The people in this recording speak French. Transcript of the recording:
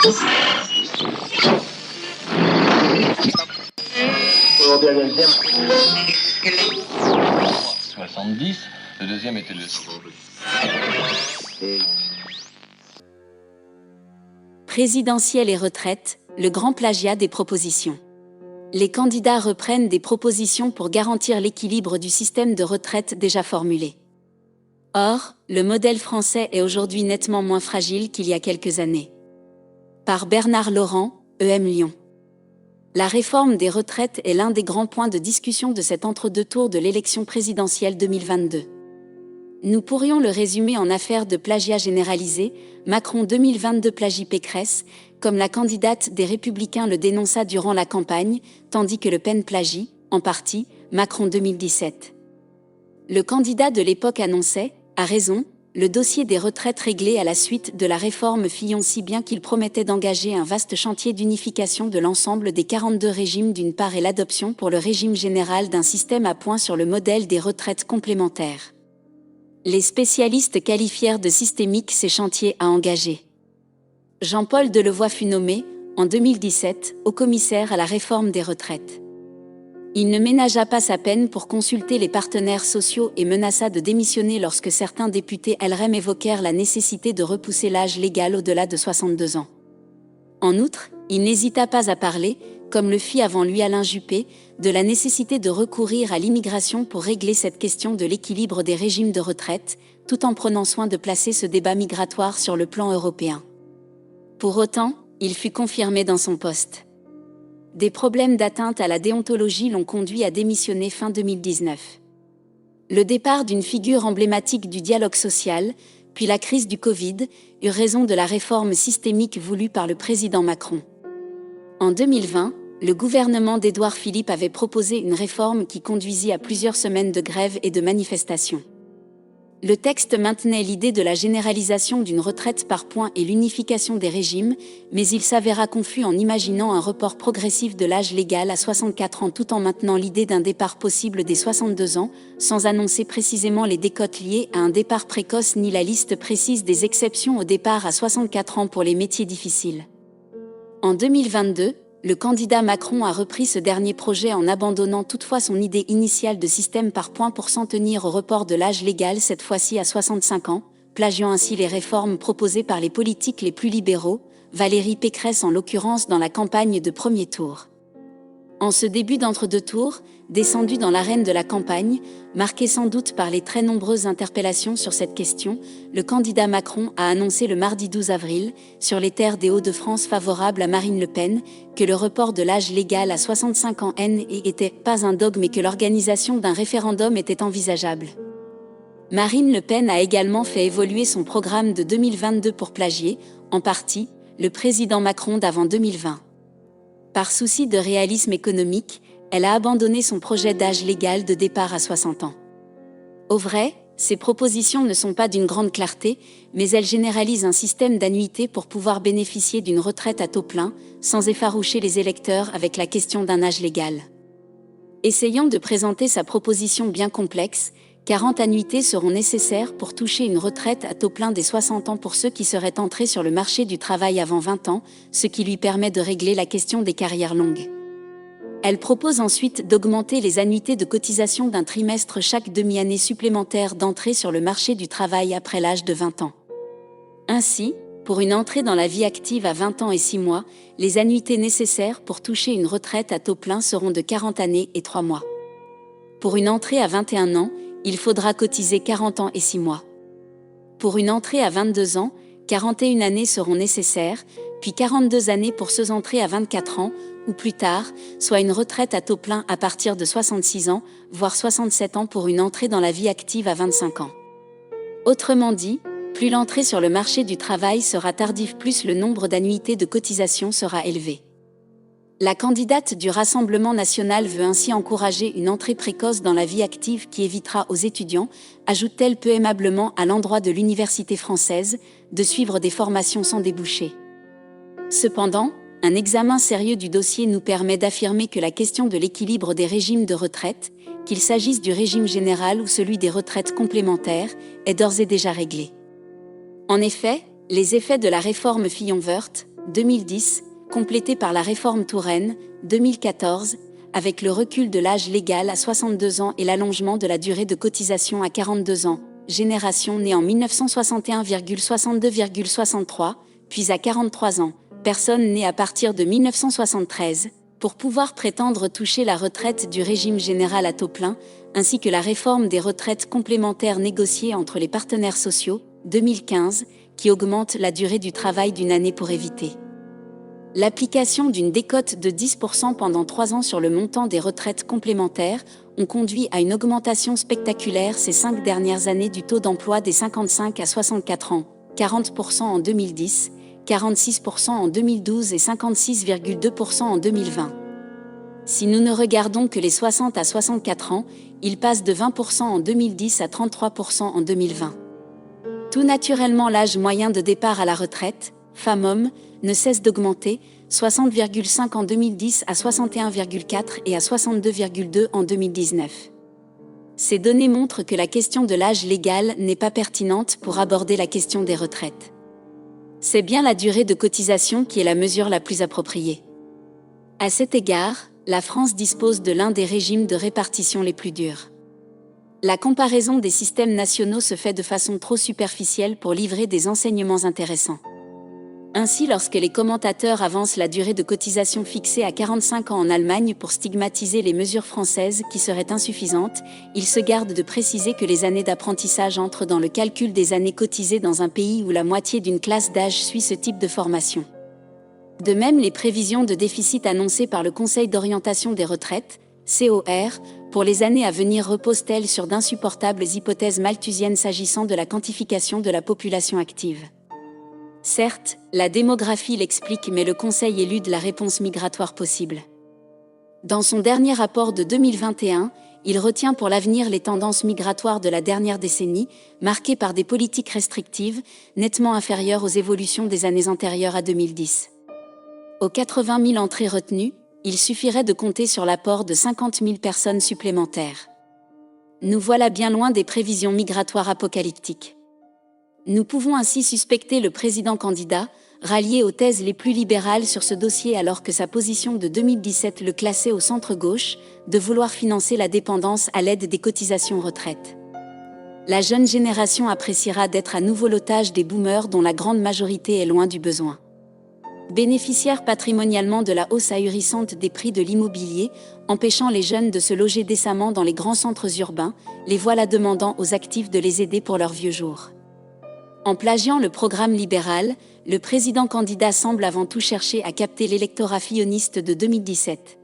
70, le deuxième était le... Présidentielle et retraite, le grand plagiat des propositions. Les candidats reprennent des propositions pour garantir l'équilibre du système de retraite déjà formulé. Or, le modèle français est aujourd'hui nettement moins fragile qu'il y a quelques années. Par Bernard Laurent, EM Lyon. La réforme des retraites est l'un des grands points de discussion de cet entre-deux tours de l'élection présidentielle 2022. Nous pourrions le résumer en affaire de plagiat généralisé, Macron 2022 plagie Pécresse, comme la candidate des Républicains le dénonça durant la campagne, tandis que Le Pen plagie, en partie, Macron 2017. Le candidat de l'époque annonçait, à raison, le dossier des retraites réglé à la suite de la réforme Fillon, si bien qu'il promettait d'engager un vaste chantier d'unification de l'ensemble des 42 régimes d'une part et l'adoption pour le régime général d'un système à points sur le modèle des retraites complémentaires. Les spécialistes qualifièrent de systémique ces chantiers à engager. Jean-Paul Delevoye fut nommé, en 2017, haut commissaire à la réforme des retraites. Il ne ménagea pas sa peine pour consulter les partenaires sociaux et menaça de démissionner lorsque certains députés LREM évoquèrent la nécessité de repousser l'âge légal au-delà de 62 ans. En outre, il n'hésita pas à parler, comme le fit avant lui Alain Juppé, de la nécessité de recourir à l'immigration pour régler cette question de l'équilibre des régimes de retraite, tout en prenant soin de placer ce débat migratoire sur le plan européen. Pour autant, il fut confirmé dans son poste. Des problèmes d'atteinte à la déontologie l'ont conduit à démissionner fin 2019. Le départ d'une figure emblématique du dialogue social, puis la crise du Covid, eurent raison de la réforme systémique voulue par le président Macron. En 2020, le gouvernement d'Édouard Philippe avait proposé une réforme qui conduisit à plusieurs semaines de grève et de manifestations. Le texte maintenait l'idée de la généralisation d'une retraite par points et l'unification des régimes, mais il s'avéra confus en imaginant un report progressif de l'âge légal à 64 ans tout en maintenant l'idée d'un départ possible dès 62 ans, sans annoncer précisément les décotes liées à un départ précoce ni la liste précise des exceptions au départ à 64 ans pour les métiers difficiles. En 2022, le candidat Macron a repris ce dernier projet en abandonnant toutefois son idée initiale de système par points pour s'en tenir au report de l'âge légal cette fois-ci à 65 ans, plagiant ainsi les réformes proposées par les politiques les plus libéraux, Valérie Pécresse en l'occurrence dans la campagne de premier tour. En ce début d'entre-deux tours, descendu dans l'arène de la campagne, marqué sans doute par les très nombreuses interpellations sur cette question, le candidat Macron a annoncé le mardi 12 avril, sur les terres des Hauts-de-France favorables à Marine Le Pen, que le report de l'âge légal à 65 ans n'était pas un dogme et que l'organisation d'un référendum était envisageable. Marine Le Pen a également fait évoluer son programme de 2022 pour plagier, en partie, le président Macron d'avant 2020. Par souci de réalisme économique, elle a abandonné son projet d'âge légal de départ à 60 ans. Au vrai, ces propositions ne sont pas d'une grande clarté, mais elles généralisent un système d'annuité pour pouvoir bénéficier d'une retraite à taux plein, sans effaroucher les électeurs avec la question d'un âge légal. Essayant de présenter sa proposition bien complexe, 40 annuités seront nécessaires pour toucher une retraite à taux plein des 60 ans pour ceux qui seraient entrés sur le marché du travail avant 20 ans, ce qui lui permet de régler la question des carrières longues. Elle propose ensuite d'augmenter les annuités de cotisation d'un trimestre chaque demi-année supplémentaire d'entrée sur le marché du travail après l'âge de 20 ans. Ainsi, pour une entrée dans la vie active à 20 ans et 6 mois, les annuités nécessaires pour toucher une retraite à taux plein seront de 40 années et 3 mois. Pour une entrée à 21 ans, il faudra cotiser 40 ans et 6 mois. Pour une entrée à 22 ans, 41 années seront nécessaires, puis 42 années pour ceux entrés à 24 ans, ou plus tard, soit une retraite à taux plein à partir de 66 ans, voire 67 ans pour une entrée dans la vie active à 25 ans. Autrement dit, plus l'entrée sur le marché du travail sera tardive, plus le nombre d'annuités de cotisation sera élevé. La candidate du Rassemblement national veut ainsi encourager une entrée précoce dans la vie active qui évitera aux étudiants, ajoute-t-elle peu aimablement à l'endroit de l'université française, de suivre des formations sans débouché. Cependant, un examen sérieux du dossier nous permet d'affirmer que la question de l'équilibre des régimes de retraite, qu'il s'agisse du régime général ou celui des retraites complémentaires, est d'ores et déjà réglée. En effet, les effets de la réforme Fillon-Wörth, 2010, complétée par la réforme Touraine, 2014, avec le recul de l'âge légal à 62 ans et l'allongement de la durée de cotisation à 42 ans, génération née en 1961,62,63, puis à 43 ans, personnes nées à partir de 1973, pour pouvoir prétendre toucher la retraite du régime général à taux plein, ainsi que la réforme des retraites complémentaires négociées entre les partenaires sociaux, 2015, qui augmente la durée du travail d'une année pour éviter l'application d'une décote de 10% pendant 3 ans sur le montant des retraites complémentaires ont conduit à une augmentation spectaculaire ces 5 dernières années du taux d'emploi des 55 à 64 ans, 40% en 2010, 46% en 2012 et 56,2% en 2020. Si nous ne regardons que les 60 à 64 ans, il passe de 20% en 2010 à 33% en 2020. Tout naturellement, l'âge moyen de départ à la retraite, femmes-hommes, ne cesse d'augmenter, 60,5 en 2010 à 61,4 et à 62,2 en 2019. Ces données montrent que la question de l'âge légal n'est pas pertinente pour aborder la question des retraites. C'est bien la durée de cotisation qui est la mesure la plus appropriée. À cet égard, la France dispose de l'un des régimes de répartition les plus durs. La comparaison des systèmes nationaux se fait de façon trop superficielle pour livrer des enseignements intéressants. Ainsi, lorsque les commentateurs avancent la durée de cotisation fixée à 45 ans en Allemagne pour stigmatiser les mesures françaises qui seraient insuffisantes, ils se gardent de préciser que les années d'apprentissage entrent dans le calcul des années cotisées dans un pays où la moitié d'une classe d'âge suit ce type de formation. De même, les prévisions de déficit annoncées par le Conseil d'orientation des retraites, COR, pour les années à venir reposent-elles sur d'insupportables hypothèses malthusiennes s'agissant de la quantification de la population active. Certes, la démographie l'explique, mais le Conseil élude la réponse migratoire possible. Dans son dernier rapport de 2021, il retient pour l'avenir les tendances migratoires de la dernière décennie, marquées par des politiques restrictives, nettement inférieures aux évolutions des années antérieures à 2010. Aux 80 000 entrées retenues, il suffirait de compter sur l'apport de 50 000 personnes supplémentaires. Nous voilà bien loin des prévisions migratoires apocalyptiques. Nous pouvons ainsi suspecter le président candidat, rallié aux thèses les plus libérales sur ce dossier alors que sa position de 2017 le classait au centre-gauche, de vouloir financer la dépendance à l'aide des cotisations retraite. La jeune génération appréciera d'être à nouveau l'otage des boomers dont la grande majorité est loin du besoin. Bénéficiaires patrimonialement de la hausse ahurissante des prix de l'immobilier, empêchant les jeunes de se loger décemment dans les grands centres urbains, les voilà demandant aux actifs de les aider pour leurs vieux jours. En plagiant le programme libéral, le président candidat semble avant tout chercher à capter l'électorat filloniste de 2017.